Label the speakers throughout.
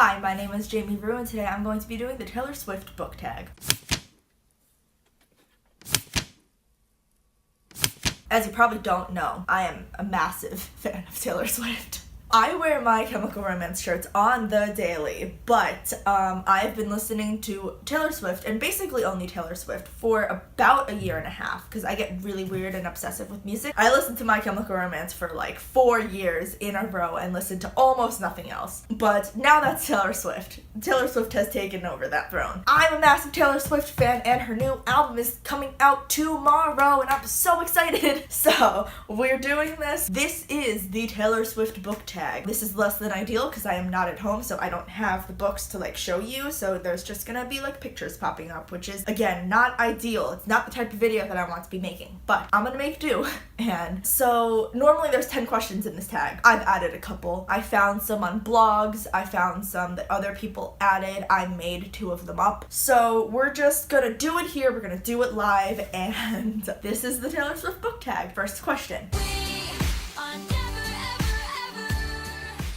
Speaker 1: Hi, my name is Jamie Rue, and today I'm going to be doing the Taylor Swift book tag. As you probably don't know, I am a massive fan of Taylor Swift. I wear My Chemical Romance shirts on the daily, but I've been listening to Taylor Swift, and basically only Taylor Swift, for about a year and a half, because I get really weird and obsessive with music. I listened to My Chemical Romance for like 4 years in a row and listened to almost nothing else. But now that's Taylor Swift. Taylor Swift has taken over that throne. I'm a massive Taylor Swift fan, and her new album is coming out tomorrow, and I'm so excited. So, we're doing this. This is the Taylor Swift book tag. This is less than ideal because I am not at home, so I don't have the books to like show you, so there's just gonna be like pictures popping up, which is again not ideal. It's not the type of video that I want to be making, but I'm gonna make do. And so normally there's 10 questions in this tag. I've added a couple. I found some on blogs, I found some that other people added, I made 2 of them up. So we're just gonna do it here, we're gonna do it live, and this is the Taylor Swift book tag. First question.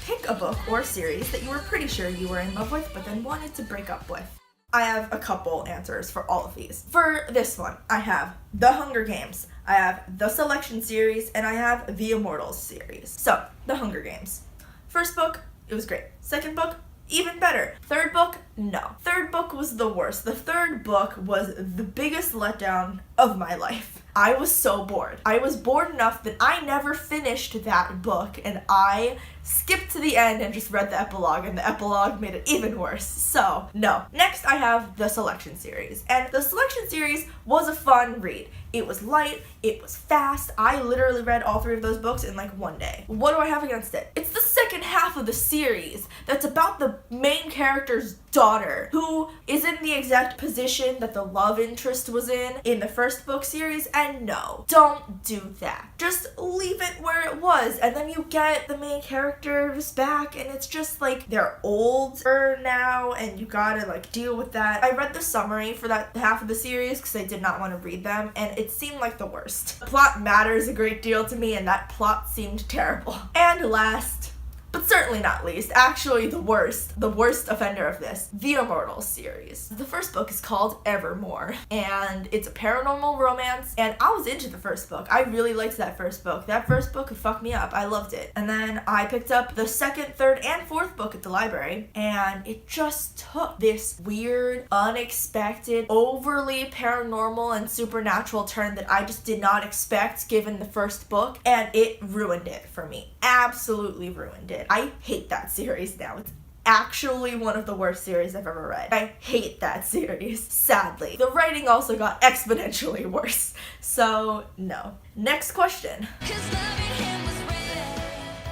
Speaker 1: Pick a book or series that you were pretty sure you were in love with but then wanted to break up with. I have a couple answers for all of these. For this one, I have The Hunger Games, I have the Selection series, and I have the Immortals series. So, The Hunger Games. First book, it was great. Second book, even better. Third book, no. Third book was the worst. The third book was the biggest letdown of my life. I was so bored. I was bored enough that I never finished that book, and I skipped to the end and just read the epilogue, and the epilogue made it even worse. So, no. Next, I have the Selection series. And the Selection series was a fun read. It was light, it was fast. I literally read all 3 of those books in like one day. What do I have against it? It's the second half of the series that's about the main character's daughter, who is in the exact position that the love interest was in the first book series, and no, don't do that. Just leave it where it was, and then you get the main characters back, and it's just like they're older now, and you gotta like deal with that. I read the summary for that half of the series because I did not want to read them, and it seemed like the worst. The plot matters a great deal to me, and that plot seemed terrible. And last, but certainly not least, actually the worst offender of this, the Immortals series. The first book is called Evermore, and it's a paranormal romance, and I was into the first book. I really liked that first book. That first book could fuck me up. I loved it. And then I picked up the second, third, and fourth book at the library, and it just took this weird, unexpected, overly paranormal and supernatural turn that I just did not expect given the first book, and it ruined it for me. Absolutely ruined it. I hate that series now. It's actually one of the worst series I've ever read. I hate that series, sadly. The writing also got exponentially worse. So, no. Next question.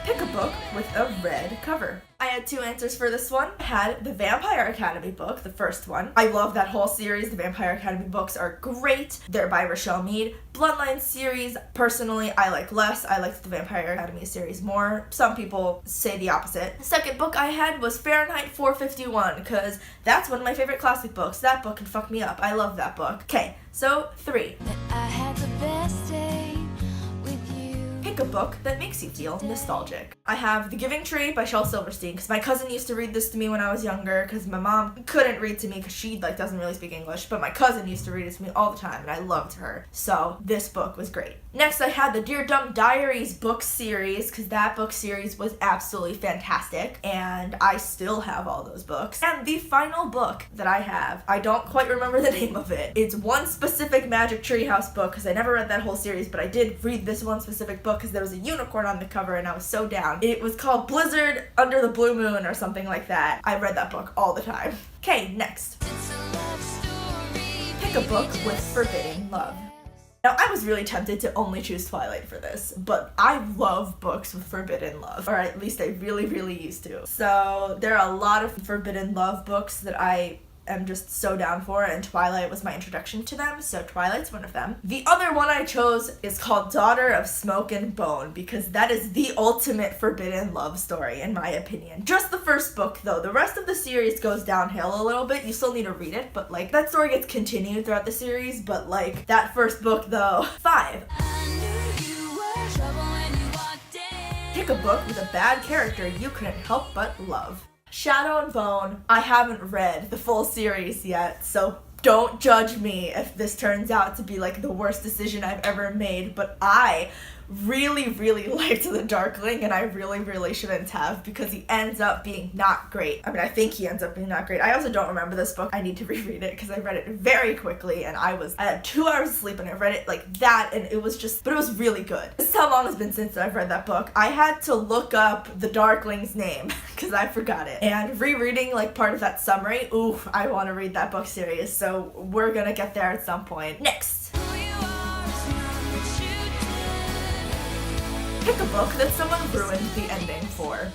Speaker 1: Pick a book with a red cover. I had 2 answers for this one. I had the Vampire Academy book, the first one. I love that whole series. The Vampire Academy books are great. They're by Rochelle Mead. Bloodline series, personally, I like less. I liked the Vampire Academy series more. Some people say the opposite. The second book I had was Fahrenheit 451, because that's one of my favorite classic books. That book can fuck me up. I love that book. Okay, so 3.
Speaker 2: I had the best day with you.
Speaker 1: Pick a book that makes you feel nostalgic. I have The Giving Tree by Shel Silverstein, because my cousin used to read this to me when I was younger, because my mom couldn't read to me because she like doesn't really speak English, but my cousin used to read it to me all the time, and I loved her. So this book was great. Next, I had the Dear Dumb Diaries book series, because that book series was absolutely fantastic, and I still have all those books. And the final book that I have, I don't quite remember the name of it. It's one specific Magic Treehouse book, because I never read that whole series, but I did read this one specific book because there was a unicorn on the cover, and I was so down. It was called Blizzard Under the Blue Moon or something like that. I read that book all the time. Okay, next. Pick a book with forbidden love. Now, I was really tempted to only choose Twilight for this, but I love books with forbidden love, or at least I really, really used to. So there are a lot of forbidden love books that I am just so down for, and Twilight was my introduction to them, so Twilight's one of them. The other one I chose is called Daughter of Smoke and Bone, because that is the ultimate forbidden love story, in my opinion. Just the first book, though. The rest of the series goes downhill a little bit. You still need to read it, but, like, that story gets continued throughout the series, but, like, that first book, though. 5. Pick a book with a bad character you couldn't help but love. Shadow and Bone, I haven't read the full series yet, so don't judge me if this turns out to be like the worst decision I've ever made, but I really liked The Darkling, and I really shouldn't have, because he ends up being not great. I mean, I think he ends up being not great. I also don't remember this book. I need to reread it because I read it very quickly, and I had 2 hours of sleep and I read it like that, and it was just, but it was really good. This is how long it's been since I've read that book. I had to look up The Darkling's name because I forgot it, and rereading like part of that summary, oof, I want to read that book series, so we're gonna get there at some point. Next. Pick a book that someone ruined the ending for.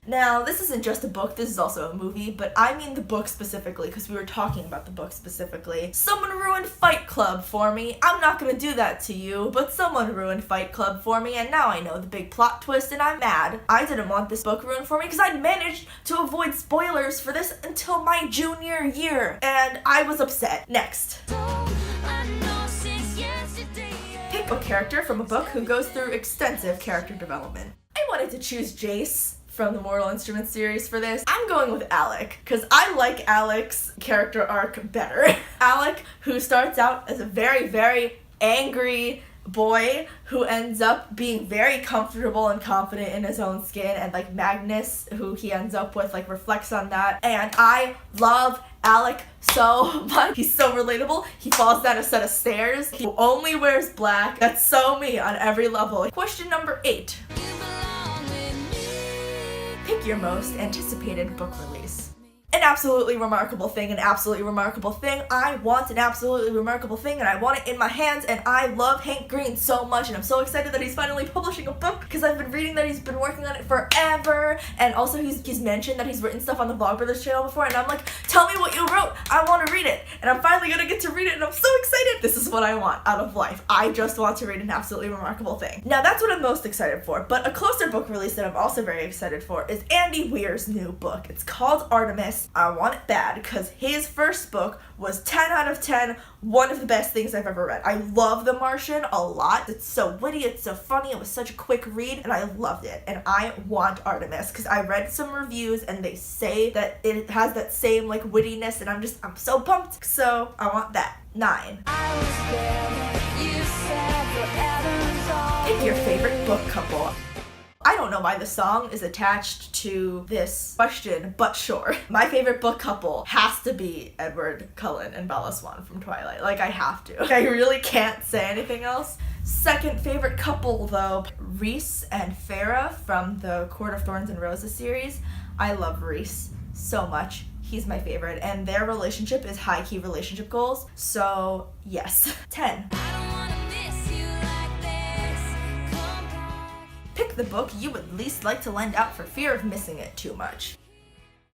Speaker 1: Now, this isn't just a book, this is also a movie, but I mean the book specifically, because we were talking about the book specifically. Someone ruined Fight Club for me. I'm not gonna do that to you, but someone ruined Fight Club for me, and now I know the big plot twist, and I'm mad. I didn't want this book ruined for me, because I managed to avoid spoilers for this until my junior year, and I was upset. Next. Pick a character from a book who goes through extensive character development. I wanted to choose Jace from the Mortal Instruments series for this. I'm going with Alec, because I like Alec's character arc better. Alec, who starts out as a very angry boy who ends up being very comfortable and confident in his own skin, and like Magnus, who he ends up with, like reflects on that, and I love Alec so much. He's so relatable. He falls down a set of stairs. He only wears black. That's so me on every level. Question number 8. Pick your most anticipated book release. An absolutely remarkable thing, an absolutely remarkable thing. I want an absolutely remarkable thing, and I want it in my hands, and I love Hank Green so much, and I'm so excited that he's finally publishing a book, because I've been reading that he's been working on it forever, and also he's mentioned that he's written stuff on the Vlogbrothers channel before, and I'm like, tell me what you wrote, I want to read it, and I'm finally gonna get to read it, and I'm so excited. This is what I want out of life. I just want to read an absolutely remarkable thing. Now that's what I'm most excited for, but a closer book release that I'm also very excited for is Andy Weir's new book. It's called Artemis. I want it bad because his first book was 10 out of 10, one of the best things I've ever read. I love The Martian a lot. It's so witty, it's so funny, it was such a quick read, and I loved it. And I want Artemis because I read some reviews and they say that it has that same like wittiness, and I'm so pumped. So I want that. 9. Pick your favorite book couple. I don't know why the song is attached to this question, but sure. My favorite book couple has to be Edward Cullen and Bella Swan from Twilight. Like, I have to. I really can't say anything else. Second favorite couple, though, Rhys and Farah from the Court of Thorns and Roses series. I love Rhys so much. He's my favorite, and their relationship is high-key relationship goals, so yes. 10. Pick the book you would least like to lend out for fear of missing it too much.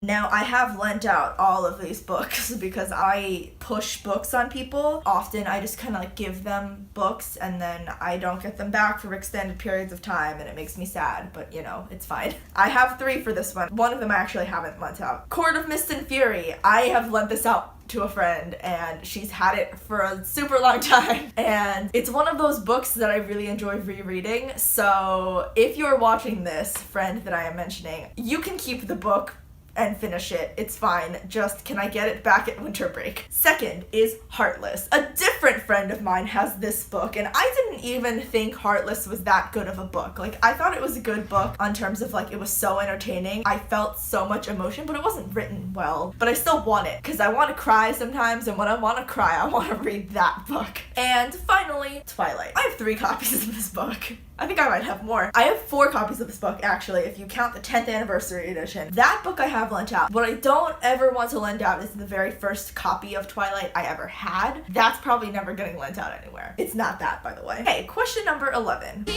Speaker 1: Now, I have lent out all of these books because I push books on people. Often I just kind of like give them books and then I don't get them back for extended periods of time, and it makes me sad, but you know, it's fine. I have 3 for this one. One of them I actually haven't lent out. Court of Mist and Fury. I have lent this out to a friend and she's had it for a super long time, and it's one of those books that I really enjoy rereading. So if you're watching this, friend that I am mentioning, you can keep the book and finish it. It's fine. Just, can I get it back at winter break? Second is Heartless. A different friend of mine has this book, and I didn't even think Heartless was that good of a book. Like, I thought it was a good book on terms of like, it was so entertaining. I felt so much emotion, but it wasn't written well. But I still want it, because I want to cry sometimes, and when I want to cry, I want to read that book. And finally, Twilight. I have 3 copies of this book. I think I might have more. I have 4 copies of this book, actually, if you count the 10th anniversary edition. That book I have lent out. What I don't ever want to lend out is the very first copy of Twilight I ever had. That's probably never getting lent out anywhere. It's not that, by the way. Okay, question number 11. Pick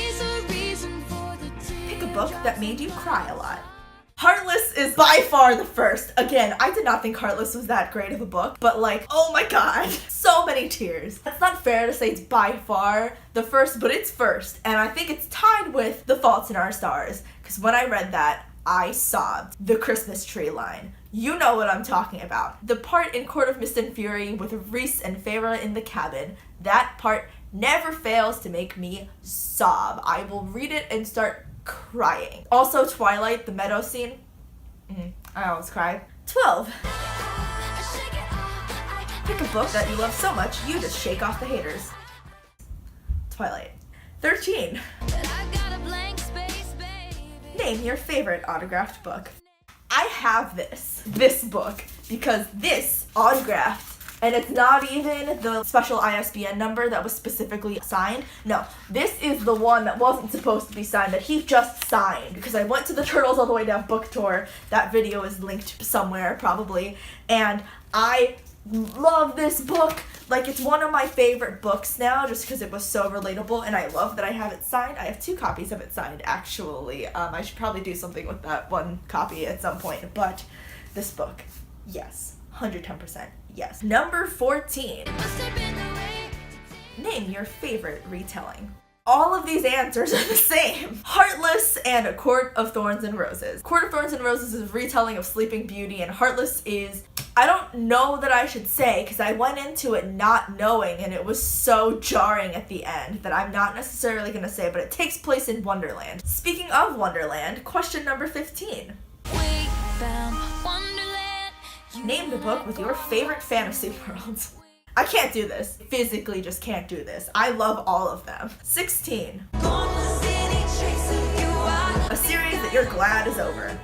Speaker 1: a book that made you cry a lot. Heartless is by far the first. Again, I did not think Heartless was that great of a book, but like, oh my god, so many tears. That's not fair to say it's by far the first, but it's first. And I think it's tied with The Fault in Our Stars, because when I read that, I sobbed. The Christmas tree line. You know what I'm talking about. The part in Court of Mist and Fury with Rhys and Farah in the cabin, that part never fails to make me sob. I will read it and start crying. Also, Twilight, the meadow scene. I always cry. 12. Pick a book that you love so much, you just shake off the haters. Twilight. 13. Name your favorite autographed book. I have this book, because this autographed, and it's not even the special ISBN number that was specifically signed. No, this is the one that wasn't supposed to be signed, that he just signed, because I went to the Turtles All the Way Down book tour. That video is linked somewhere, probably, and I love this book. Like, it's one of my favorite books now, just because it was so relatable, and I love that I have it signed. I have 2 copies of it signed, actually. I should probably do something with that one copy at some point, but this book, yes, 110%, yes. Number 14. Name your favorite retelling. All of these answers are the same. Heartless and A Court of Thorns and Roses. Court of Thorns and Roses is a retelling of Sleeping Beauty, and Heartless is, I don't know that I should say, because I went into it not knowing, and it was so jarring at the end that I'm not necessarily going to say, but it takes place in Wonderland. Speaking of Wonderland, question number 15. Name the book with your favorite fantasy world. I can't do this. Physically just can't do this. I love all of them. 16. A series that you're glad is over.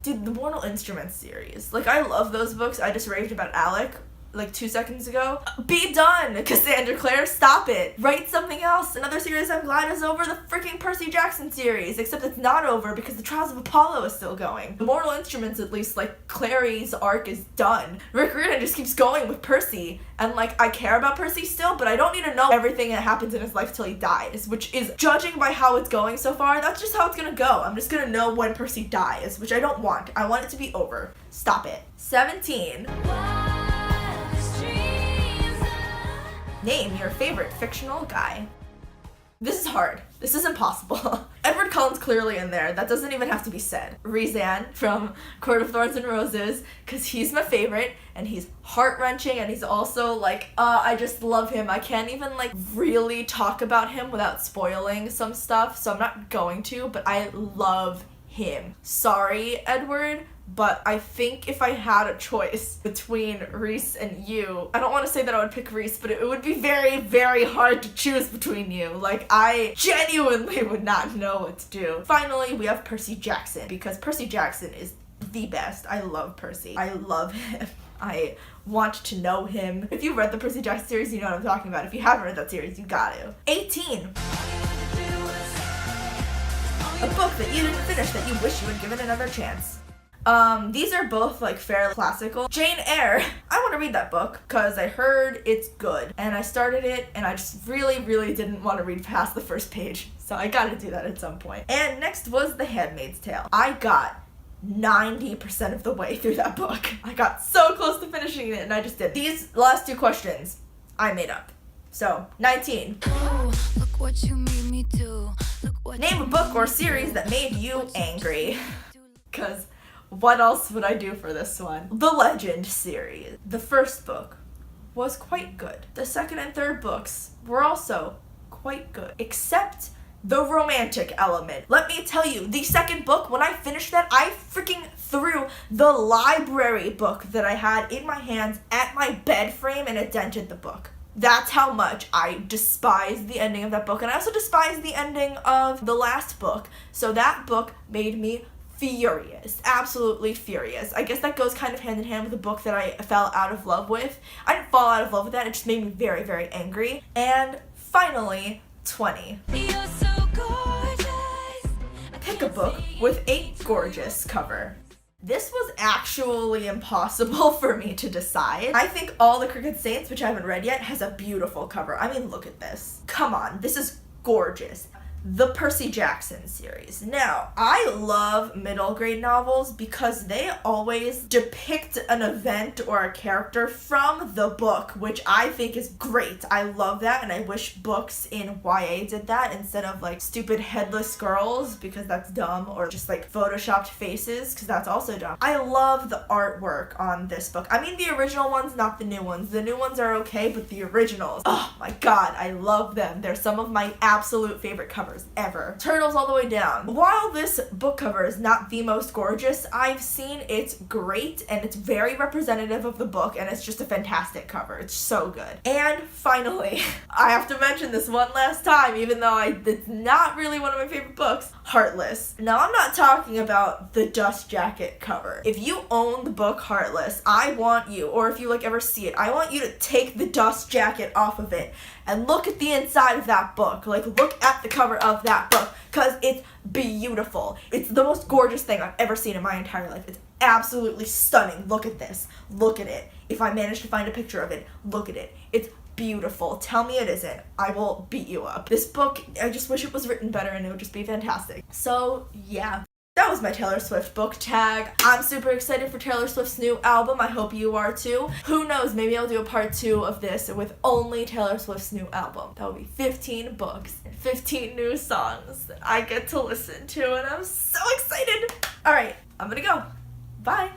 Speaker 1: Dude, the Mortal Instruments series. Like, I love those books. I just raved about Alec like 2 seconds ago. Be done, Cassandra Clare. Stop it. Write something else. Another series I'm glad is over, the freaking Percy Jackson series. Except it's not over because the Trials of Apollo is still going. The Mortal Instruments, at least, like, Clary's arc is done. Rick Riordan just keeps going with Percy. And, like, I care about Percy still, but I don't need to know everything that happens in his life till he dies, which is, judging by how it's going so far, that's just how it's gonna go. I'm just gonna know when Percy dies, which I don't want. I want it to be over. Stop it. 17. Name your favorite fictional guy. This is hard. This is impossible. Edward Cullen's clearly in there. That doesn't even have to be said. Rezan from Court of Thorns and Roses, because he's my favorite, and he's heart-wrenching, and he's also, like, I just love him. I can't even, like, really talk about him without spoiling some stuff, so I'm not going to, but I love him. Sorry, Edward, but I think if I had a choice between Reese and you, I don't want to say that I would pick Reese, but it would be very, very hard to choose between you. Like, I genuinely would not know what to do. Finally, we have Percy Jackson, because Percy Jackson is the best. I love Percy. I love him. I want to know him. If you've read the Percy Jackson series, you know what I'm talking about. If you haven't read that series, you got to. 18. A book that you didn't finish that you wish you had given another chance. These are both, like, fairly classical. Jane Eyre. I want to read that book because I heard it's good. And I started it, and I just really, really didn't want to read past the first page. So I gotta do that at some point. And next was The Handmaid's Tale. I got 90% of the way through that book. I got so close to finishing it, and I just did. These last 2 questions, I made up. So, 19.
Speaker 2: Oh, look what you made me do.
Speaker 1: Name a book or series that made you angry. Because what else would I do for this one? The Legend series. The first book was quite good. The second and third books were also quite good. Except the romantic element. Let me tell you, the second book, when I finished that, I freaking threw the library book that I had in my hands at my bed frame, and it dented the book. That's how much I despise the ending of that book. And I also despise the ending of the last book. So that book made me furious. Absolutely furious. I guess that goes kind of hand in hand with the book that I fell out of love with. I didn't fall out of love with that. It just made me very, very angry. And finally, 20.
Speaker 2: You're so gorgeous.
Speaker 1: Pick a book with a gorgeous cover. This was actually impossible for me to decide. I think All the Crooked Saints, which I haven't read yet, has a beautiful cover. I mean, look at this. Come on, this is gorgeous. The Percy Jackson series. Now, I love middle grade novels because they always depict an event or a character from the book, which I think is great. I love that, and I wish books in YA did that instead of, like, stupid headless girls, because that's dumb, or just, like, photoshopped faces, because that's also dumb. I love the artwork on this book. I mean the original ones, not the new ones. The new ones are okay, but the originals, oh my god, I love them. They're some of my absolute favorite covers. covers ever. Turtles all the way down. While this book cover is not the most gorgeous I've seen, it's great and it's very representative of the book, and it's just a fantastic cover. It's so good. And finally, I have to mention this one last time, even though it's not really one of my favorite books, Heartless. Now, I'm not talking about the dust jacket cover. If you own the book Heartless, I want you, or if you ever see it, I want you to take the dust jacket off of it and look at the inside of that book. Look at the cover of that book, because it's beautiful. It's the most gorgeous thing I've ever seen in my entire life. It's absolutely stunning. Look at this. Look at it. If I manage to find a picture of it, look at it. It's beautiful. Tell me it isn't. I will beat you up. This book, I just wish it was written better and it would just be fantastic. So, yeah. That was my Taylor Swift book tag. I'm super excited for Taylor Swift's new album. I hope you are too. Who knows, maybe I'll do a part 2 of this with only Taylor Swift's new album. That would be 15 books and 15 new songs that I get to listen to, and I'm so excited. All right, I'm gonna go. Bye.